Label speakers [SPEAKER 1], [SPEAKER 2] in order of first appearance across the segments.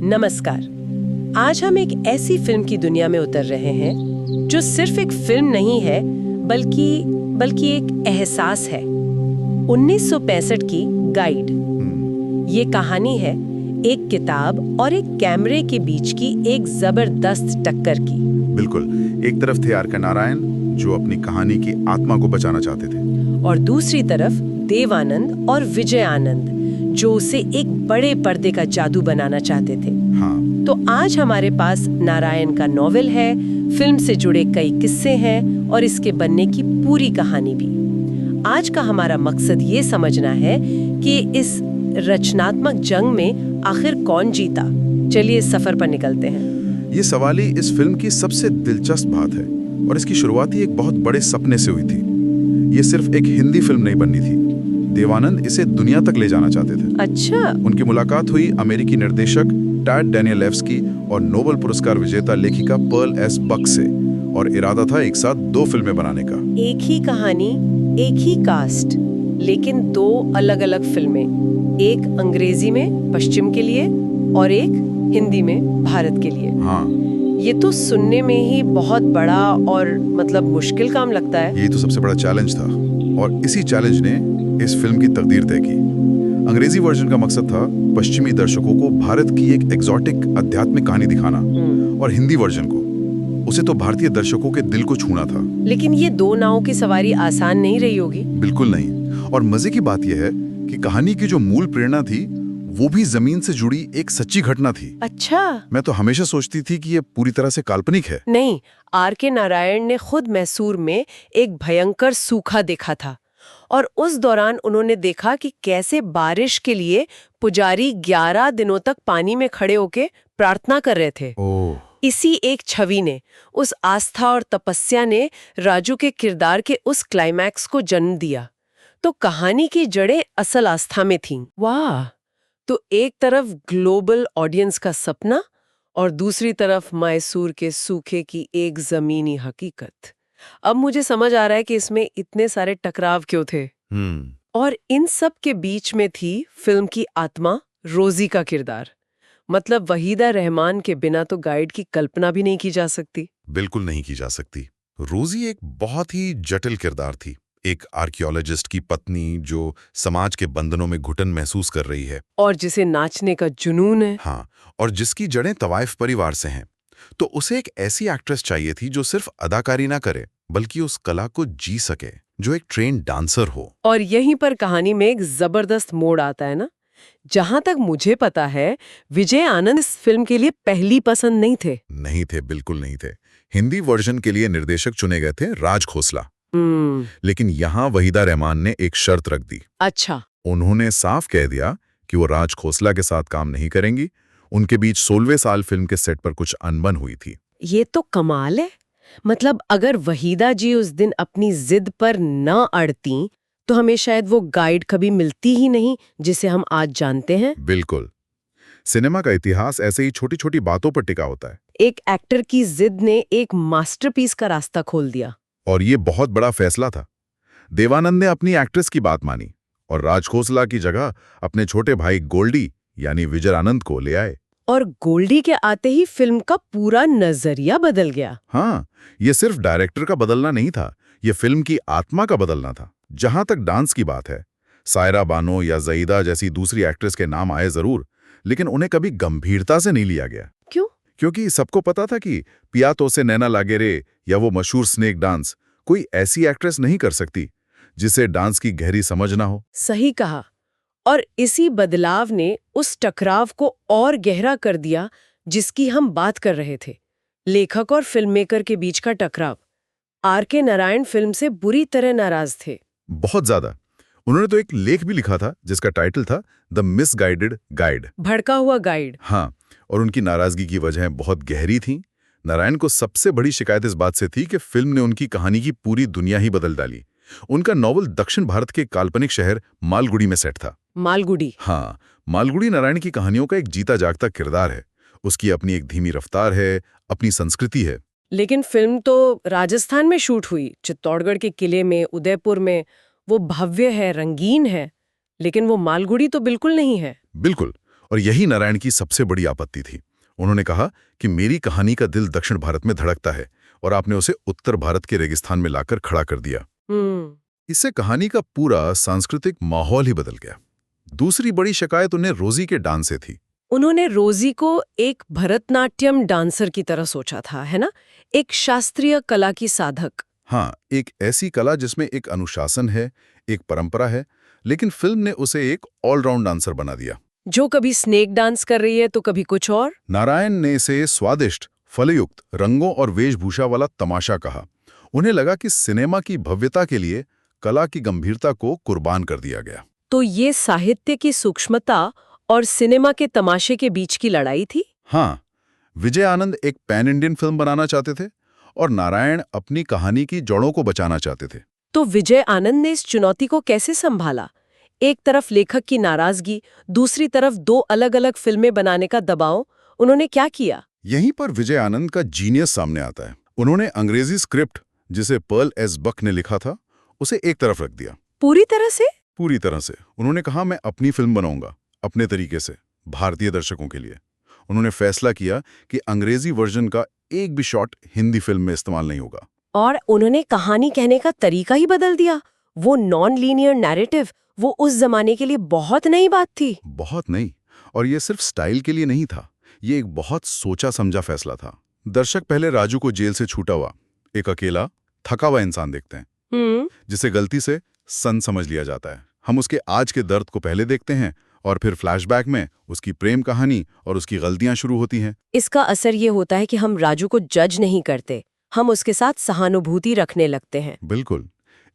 [SPEAKER 1] नमस्कार। आज हम एक ऐसी फिल्म की दुनिया में उतर रहे हैं जो सिर्फ एक फिल्म नहीं है बल्कि एक एहसास है। 1965 की गाइड। ये कहानी है एक किताब और एक कैमरे के बीच की एक जबरदस्त टक्कर की।
[SPEAKER 2] बिल्कुल। एक तरफ थे आर के नारायण जो अपनी कहानी की आत्मा को बचाना चाहते थे,
[SPEAKER 1] और दूसरी तरफ देवानंद और विजय आनंद जो उसे एक बड़े पर्दे का जादू बनाना चाहते थे।
[SPEAKER 2] हाँ।
[SPEAKER 1] तो आज हमारे पास नारायण का नॉवेल है, फिल्म से जुड़े कई किस्से हैं और इसके बनने की पूरी कहानी भी। आज का हमारा मकसद ये समझना है कि इस रचनात्मक जंग में आखिर कौन जीता। चलिए इस सफर पर निकलते हैं।
[SPEAKER 2] ये सवाल ही इस फिल्म की सबसे दिलचस्प बात है और इसकी शुरुआत ही एक बहुत बड़े सपने से हुई थी। ये सिर्फ एक हिंदी फिल्म नहीं बननी थी, देवानंद इसे दुनिया तक ले जाना चाहते थे।
[SPEAKER 1] अच्छा।
[SPEAKER 2] उनकी मुलाकात हुई अमेरिकी निर्देशक टैड डैनियलेव्स्की और नोबेल पुरस्कार विजेता लेखिका पर्ल एस बक से, और इरादा था एक साथ 2 फिल्में बनाने का।
[SPEAKER 1] एक ही कहानी, एक ही कास्ट, लेकिन 2 अलग-अलग फिल्में, एक अंग्रेजी में पश्चिम के लिए और एक हिंदी में भारत के लिए।
[SPEAKER 2] हाँ,
[SPEAKER 1] ये तो सुनने में ही बहुत बड़ा और मुश्किल काम लगता है।
[SPEAKER 2] यही तो सबसे बड़ा चैलेंज था, और इसी चैलेंज ने इस फिल्म की तकदीर तय की। अंग्रेजी वर्जन का मकसद था पश्चिमी दर्शकों को भारत की एक एक्सोटिक आध्यात्मिक कहानी दिखाना, और हिंदी वर्जन को उसे तो भारतीय दर्शकों के दिल को छूना था।
[SPEAKER 1] लेकिन ये 2 नावों की सवारी आसान नहीं रही होगी।
[SPEAKER 2] बिल्कुल नहीं। और मजे की बात यह है कि कहानी की जो मूल प्रेरणा थी वो भी जमीन से जुड़ी एक सच्ची घटना थी।
[SPEAKER 1] अच्छा।
[SPEAKER 2] मैं तो हमेशा सोचती थी कि ये पूरी तरह से काल्पनिक है।
[SPEAKER 1] नहीं, आर के नारायण ने खुद मैसूर में एक भयंकर सूखा देखा था, और उस दौरान उन्होंने देखा कि कैसे बारिश के लिए पुजारी 11 दिनों तक पानी में खड़े होके प्रार्थना कर रहे थे।
[SPEAKER 2] ओह।
[SPEAKER 1] इसी एक छवि ने, उस आस्था और तपस्या ने राजू के किरदार के उस क्लाइमैक्स को जन्म दिया। तो कहानी की जड़ें असल आस्था में थीं। वाह। तो एक तरफ ग्लोबल ऑडियंस का सपना और दूसरी तरफ मैसूर के सूखे की एक जमीनी हकीकत। अब मुझे समझ आ रहा है कि इसमें इतने सारे टकराव क्यों थे। और इन सब के बीच में थी फिल्म की आत्मा, रोजी का किरदार। वहीदा रहमान के बिना तो गाइड की कल्पना भी नहीं की जा सकती।
[SPEAKER 2] बिल्कुल नहीं की जा सकती। रोजी एक बहुत ही जटिल किरदार थी, एक आर्कियोलॉजिस्ट की पत्नी जो समाज के बंधनों में घुटन महसूस कर रही है,
[SPEAKER 1] और जिसे नाचने का जुनून है।
[SPEAKER 2] हाँ, और जिसकी जड़ें तवाइफ परिवार से हैं। तो उसे एक ऐसी एक्ट्रेस चाहिए थी जो सिर्फ अदाकारी ना करे बल्कि उस कला को जी सके, जो एक ट्रेन्ड डांसर हो।
[SPEAKER 1] और यहीं पर कहानी में एक जबरदस्त मोड़ आता है ना। जहां तक मुझे पता है, विजय आनंद इस फिल्म के लिए पहली पसंद नहीं थे।
[SPEAKER 2] नहीं थे, बिल्कुल नहीं थे। हिंदी वर्जन के लिए निर्देशक चुने गए थे राज खोसला। लेकिन यहाँ वहीदा रहमान ने एक शर्त रख दी।
[SPEAKER 1] अच्छा।
[SPEAKER 2] उन्होंने साफ कह दिया कि वो राज खोसला के साथ काम नहीं करेंगी। उनके बीच 16वें साल फिल्म के सेट पर कुछ अनबन हुई थी।
[SPEAKER 1] ये तो कमाल है। अगर वहीदा जी उस दिन अपनी जिद पर न अड़ती तो हमें शायद वो गाइड कभी मिलती ही नहीं जिसे हम आज जानते हैं।
[SPEAKER 2] बिल्कुल। सिनेमा का इतिहास ऐसे ही छोटी छोटी बातों पर टिका होता है।
[SPEAKER 1] एक एक्टर की जिद ने एक मास्टरपीस का रास्ता खोल दिया।
[SPEAKER 2] और ये बहुत बड़ा फैसला था। देवानंद ने अपनी एक्ट्रेस की बात मानी और राज खोसला की जगह अपने छोटे भाई गोल्डी यानी विजय आनंद को ले आए।
[SPEAKER 1] और गोल्डी के आते ही फिल्म का पूरा नजरिया बदल गया।
[SPEAKER 2] हाँ, ये सिर्फ डायरेक्टर का बदलना नहीं था, ये फिल्म की आत्मा का बदलना था। जहां तक डांस की बात है, सायरा बानो या जईदा जैसी दूसरी एक्ट्रेस के नाम आए जरूर, लेकिन उन्हें कभी गंभीरता से नहीं लिया गया।
[SPEAKER 1] क्यों?
[SPEAKER 2] क्योंकि सबको पता था कि पिया तो से नैना लागे रे या वो मशहूर स्नेक डांस कोई ऐसी एक्ट्रेस नहीं कर सकती जिसे डांस की गहरी समझ ना हो।
[SPEAKER 1] सही कहा। और इसी बदलाव ने उस टकराव को और गहरा कर दिया जिसकी हम बात कर रहे थे, लेखक और फिल्म मेकर के बीच का टकराव। आर के नारायण फिल्म से बुरी तरह नाराज थे।
[SPEAKER 2] बहुत ज्यादा। उन्होंने तो एक लेख भी लिखा था जिसका टाइटल था द मिसगाइडेड गाइड,
[SPEAKER 1] भड़का हुआ गाइड।
[SPEAKER 2] हाँ, और उनकी नाराजगी की वजहें बहुत गहरी थीं। नारायण को सबसे बड़ी शिकायत इस बात से थी कि फिल्म ने उनकी कहानी की पूरी दुनिया ही बदल डाली। उनका नॉवल दक्षिण भारत के काल्पनिक शहर मालगुडी में सेट था।
[SPEAKER 1] मालगुडी?
[SPEAKER 2] हाँ, मालगुडी नारायण की कहानियों का एक जीता जागता किरदार है। उसकी अपनी एक धीमी रफ्तार है, अपनी संस्कृति है।
[SPEAKER 1] लेकिन फिल्म तो राजस्थान में शूट हुई, चित्तौड़गढ़ के किले में, उदयपुर में। वो भव्य है, रंगीन है, लेकिन वो मालगुडी तो बिल्कुल नहीं है।
[SPEAKER 2] बिल्कुल। और यही नारायण की सबसे बड़ी आपत्ति थी। उन्होंने कहा कि मेरी कहानी का दिल दक्षिण भारत में धड़कता है और आपने उसे उत्तर भारत के रेगिस्तान में लाकर खड़ा कर दिया। इससे कहानी का पूरा सांस्कृतिक माहौल ही बदल गया। दूसरी बड़ी शिकायत उन्हें रोजी के डांस से थी।
[SPEAKER 1] उन्होंने रोजी को एक भरतनाट्यम डांसर की तरह सोचा था, है ना? एक शास्त्रीय कला की साधक।
[SPEAKER 2] हाँ, एक ऐसी कला जिसमें एक अनुशासन है, एक परंपरा है, लेकिन फिल्म ने उसे एक ऑलराउंड डांसर बना दिया,
[SPEAKER 1] जो कभी स्नेक डांस कर रही है तो कभी कुछ और।
[SPEAKER 2] नारायण ने इसे स्वादिष्ट, फलयुक्त, रंगों और वेशभूषा वाला तमाशा कहा। उन्हें लगा कि सिनेमा की भव्यता के लिए कला की गंभीरता को कुर्बान कर दिया गया।
[SPEAKER 1] तो ये साहित्य की सूक्ष्मता और सिनेमा के तमाशे के बीच की लड़ाई थी।
[SPEAKER 2] हाँ, विजय आनंद एक पैन इंडियन फिल्म बनाना चाहते थे और नारायण अपनी कहानी की जड़ों को बचाना चाहते थे।
[SPEAKER 1] तो विजय आनंद ने इस चुनौती को कैसे संभाला? एक तरफ लेखक की नाराजगी, दूसरी तरफ दो अलग-अलग फिल्में बनाने का दबाव। उन्होंने क्या किया?
[SPEAKER 2] यहीं पर विजय आनंद का जीनियस सामने आता है। उन्होंने अंग्रेजी स्क्रिप्ट, जिसे पर्ल एस बक ने लिखा था, उसे एक तरफ रख दिया।
[SPEAKER 1] पूरी तरह से?
[SPEAKER 2] पूरी तरह से। उन्होंने कहा, मैं अपनी फिल्म बनाऊंगा, अपने तरीके से, भारतीय दर्शकों के लिए। उन्होंने फैसला किया कि अंग्रेजी वर्जन का एक भी शॉट हिंदी फिल्म में इस्तेमाल नहीं होगा।
[SPEAKER 1] और उन्होंने कहानी कहने का तरीका ही बदल दिया। वो नॉन लीनियर नैरेटिव, वो उस जमाने के लिए बहुत नई बात थी।
[SPEAKER 2] बहुत नहीं। और ये सिर्फ स्टाइल के लिए नहीं था, ये एक बहुत सोचा समझा फैसला था। दर्शक पहले राजू को जेल से छूटा हुआ एक अकेला, थका हुआ इंसान देखते हैं, जिसे गलती से सन समझ लिया जाता है। हम उसके आज के दर्द को पहले देखते हैं और फिर फ्लैशबैक में उसकी प्रेम कहानी और उसकी गलतियां शुरू होती हैं।
[SPEAKER 1] इसका असर ये होता है कि हम राजू को जज नहीं करते, हम उसके साथ सहानुभूति रखने लगते हैं।
[SPEAKER 2] बिल्कुल।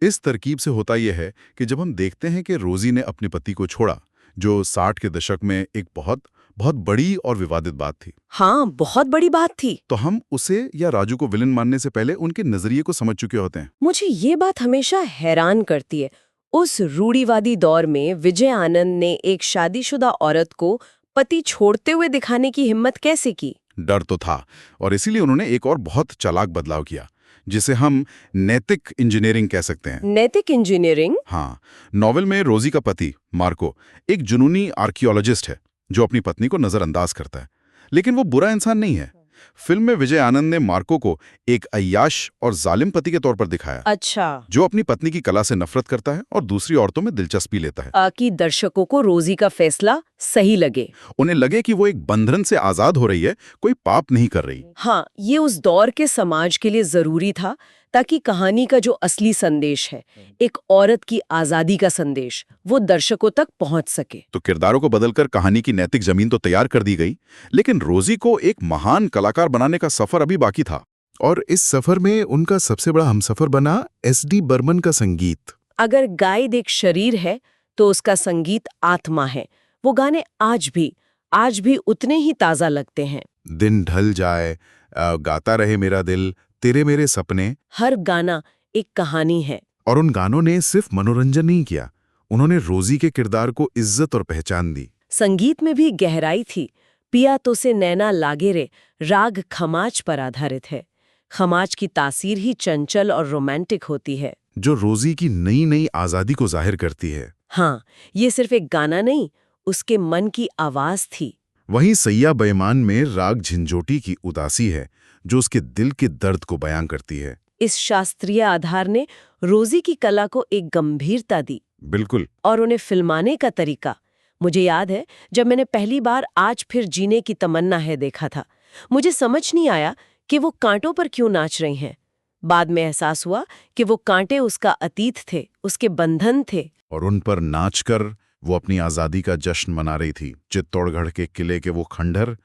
[SPEAKER 2] इस तरकीब से होता यह है कि जब हम देखते हैं कि रोजी ने अपने पति को छोड़ा, जो 60 के दशक में एक बहुत बहुत बड़ी और विवादित बात थी।
[SPEAKER 1] हाँ, बहुत बड़ी बात थी।
[SPEAKER 2] तो हम उसे या राजू को विलन मानने से पहले उनके नजरिए को समझ चुके होते हैं।
[SPEAKER 1] मुझे ये बात हमेशा हैरान करती है। उस रूढ़िवादी दौर में विजय आनंद ने एक शादीशुदा औरत को पति छोड़ते हुए दिखाने की हिम्मत कैसे की?
[SPEAKER 2] डर तो था, और इसीलिए उन्होंने एक और बहुत चालाक बदलाव किया, जिसे हम नैतिक इंजीनियरिंग कह सकते हैं।
[SPEAKER 1] नैतिक इंजीनियरिंग?
[SPEAKER 2] हाँ, नॉवेल में रोजी का पति मार्को एक जुनूनी आर्कियोलॉजिस्ट है जो अपनी पत्नी को नजरअंदाज करता है, लेकिन वो बुरा इंसान नहीं है। फिल्म में विजय आनंद ने मार्को को एक अय्याश और जालिम पति के तौर पर दिखाया।
[SPEAKER 1] अच्छा।
[SPEAKER 2] जो अपनी पत्नी की कला से नफरत करता है और दूसरी औरतों में दिलचस्पी लेता है,
[SPEAKER 1] ताकि दर्शकों को रोजी का फैसला सही लगे,
[SPEAKER 2] उन्हें लगे कि वो एक बंधन से आजाद हो रही है, कोई पाप नहीं कर रही।
[SPEAKER 1] हाँ, ये उस दौर के समाज के लिए जरूरी था, ताकि कहानी का जो असली संदेश है, एक औरत की आजादी का संदेश, वो दर्शकों तक पहुंच सके।
[SPEAKER 2] तो किरदारों को बदलकर कहानी की नैतिक जमीन तो तैयार कर दी गई, लेकिन रोजी को एक महान कलाकार बनाने का सफर अभी बाकी था। और इस सफर में उनका सबसे बड़ा हमसफर बना एस.डी. बर्मन का संगीत।
[SPEAKER 1] अगर गाइड एक शरीर है तो उसका संगीत आत्मा है। वो गाने आज भी उतने ही ताजा लगते हैं।
[SPEAKER 2] दिन ढल जाए, गाता रहे मेरा दिल, तेरे मेरे सपने।
[SPEAKER 1] हर गाना एक कहानी है।
[SPEAKER 2] और उन गानों ने सिर्फ मनोरंजन नहीं किया, उन्होंने रोजी के किरदार को इज्जत और पहचान दी।
[SPEAKER 1] संगीत में भी गहराई थी। पिया तो से नैना लागे रे राग खमाज पर आधारित है। खमाज की तासीर ही चंचल और रोमांटिक होती है,
[SPEAKER 2] जो रोजी की नई नई आजादी को जाहिर करती है।
[SPEAKER 1] हाँ, ये सिर्फ एक गाना नहीं, उसके मन की आवाज थी।
[SPEAKER 2] वहीं सैया बेईमान में राग झिंझोटी की उदासी है, जो उसके दिल के दर्द को बयां करती है।
[SPEAKER 1] इस शास्त्रीय आधार ने रोजी की कला को एक गंभीरता दी।
[SPEAKER 2] बिल्कुल।
[SPEAKER 1] और उन्हें फिल्माने का तरीका, मुझे याद है जब मैंने पहली बार आज फिर जीने की तमन्ना है देखा था, मुझे समझ नहीं आया कि वो कांटों पर क्यों नाच रही हैं। बाद में एहसास हुआ कि वो कांटे उसका अतीत थे, उसके बंधन थे।
[SPEAKER 2] और उन पर नाचकर वो अपनी आजादी का जश्न मना रही थी। चित्तौड़गढ़ के किले के वो खंडहर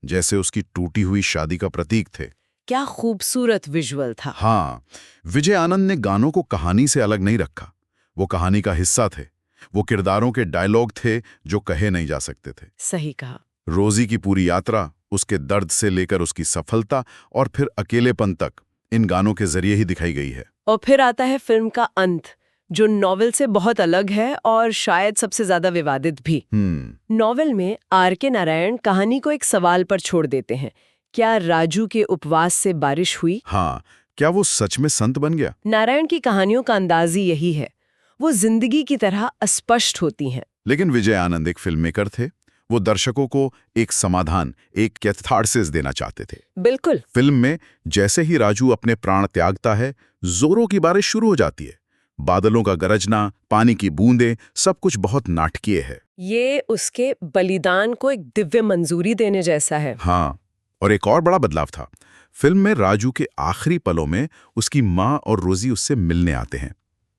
[SPEAKER 2] जैसे उसकी टूटी हुई शादी का प्रतीक थे।
[SPEAKER 1] क्या खूबसूरत विजुअल था।
[SPEAKER 2] हाँ, विजय आनंद ने गानों को कहानी से अलग नहीं रखा, वो कहानी का हिस्सा थे। वो किरदारों के डायलॉग थे जो कहे नहीं जा सकते थे।
[SPEAKER 1] सही कहा।
[SPEAKER 2] रोजी की पूरी यात्रा, उसके दर्द से लेकर उसकी सफलता और फिर अकेलेपन तक, इन गानों के जरिए ही दिखाई गई है।
[SPEAKER 1] और फिर आता है फिल्म का अंत, जो नॉवेल से बहुत अलग है और शायद सबसे ज्यादा विवादित भी। नॉवेल में आर.के. नारायण कहानी को एक सवाल पर छोड़ देते हैं, क्या राजू के उपवास से बारिश हुई?
[SPEAKER 2] हाँ, क्या वो सच में संत बन गया?
[SPEAKER 1] नारायण की कहानियों का अंदाज ही यही है, वो जिंदगी की तरह अस्पष्ट होती हैं।
[SPEAKER 2] लेकिन विजय आनंद एक फिल्म मेकर थे, वो दर्शकों को एक समाधान, एक कैथार्सिस देना चाहते थे।
[SPEAKER 1] बिल्कुल।
[SPEAKER 2] फिल्म में जैसे ही राजू अपने प्राण त्यागता है, जोरों की बारिश शुरू हो जाती है। बादलों का गरजना, पानी की बूंदें, सब कुछ बहुत नाटकीय है।
[SPEAKER 1] ये उसके बलिदान को एक दिव्य मंजूरी देने जैसा है।
[SPEAKER 2] हाँ, और एक और बड़ा बदलाव था। फिल्म में राजू के आखिरी पलों में उसकी माँ और रोजी उससे मिलने आते हैं,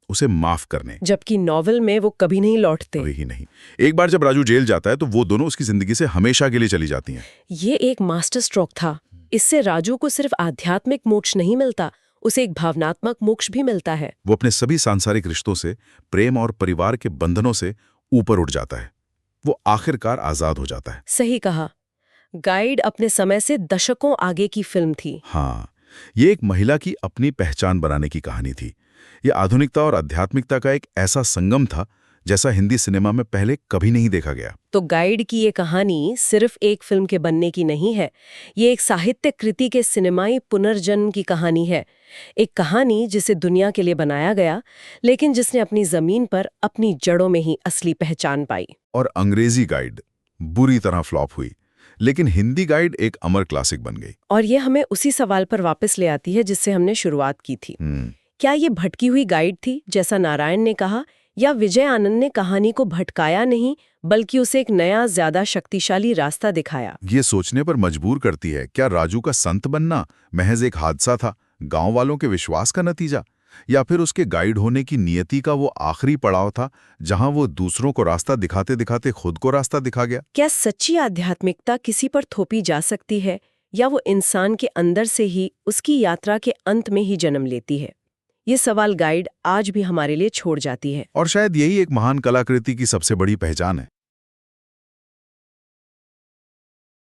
[SPEAKER 2] उसे माफ करने।
[SPEAKER 1] जबकि नॉवेल में वो कभी नहीं लौटते।
[SPEAKER 2] वही नहीं। एक बार जब राजू जेल जाता है तो वो दोनों उसकी जिंदगी से हमेशा के लिए चली जाती हैं।
[SPEAKER 1] ये एक मास्टर स्ट्रोक था। इससे राजू को सिर्फ आध्यात्मिक मोक्ष नहीं मिलता, उसे एक भावनात्मक मोक्ष भी मिलता है।
[SPEAKER 2] वो अपने सभी सांसारिक रिश्तों से, प्रेम और परिवार के बंधनों से ऊपर उठ जाता है। वो आखिरकार आजाद हो जाता है।
[SPEAKER 1] सही कहा। गाइड अपने समय से दशकों आगे की फिल्म थी।
[SPEAKER 2] हाँ, ये एक महिला की अपनी पहचान बनाने की कहानी थी। ये आधुनिकता और आध्यात्मिकता का एक ऐसा संगम था जैसा हिंदी सिनेमा में पहले कभी नहीं देखा गया।
[SPEAKER 1] तो गाइड की ये कहानी सिर्फ एक फिल्म के बनने की नहीं है, ये एक साहित्यिक कृति के सिनेमाई पुनर्जन्म की कहानी है। एक कहानी जिसे दुनिया के लिए बनाया गया, लेकिन जिसने अपनी जमीन पर अपनी जड़ों में ही असली पहचान पाई।
[SPEAKER 2] और अंग्रेजी गाइड बुरी तरह फ्लॉप हुई, लेकिन हिंदी गाइड एक अमर क्लासिक बन गई।
[SPEAKER 1] और ये हमें उसी सवाल पर वापस ले आती है जिससे हमने शुरुआत की थी। क्या ये भटकी हुई गाइड थी, जैसा नारायण ने कहा, या विजय आनंद ने कहानी को भटकाया नहीं बल्कि उसे एक नया, ज्यादा शक्तिशाली रास्ता दिखाया?
[SPEAKER 2] ये सोचने पर मजबूर करती है, क्या राजू का संत बनना महज एक हादसा था, गांव वालों के विश्वास का नतीजा, या फिर उसके गाइड होने की नियति का वो आखिरी पड़ाव था जहां वो दूसरों को रास्ता दिखाते दिखाते खुद को रास्ता दिखा गया?
[SPEAKER 1] क्या सच्ची आध्यात्मिकता किसी पर थोपी जा सकती है, या वो इंसान के अंदर से ही उसकी यात्रा के अंत में ही जन्म लेती है? ये सवाल गाइड आज भी हमारे लिए छोड़ जाती है।
[SPEAKER 2] और शायद यही एक महान कलाकृति की सबसे बड़ी पहचान है।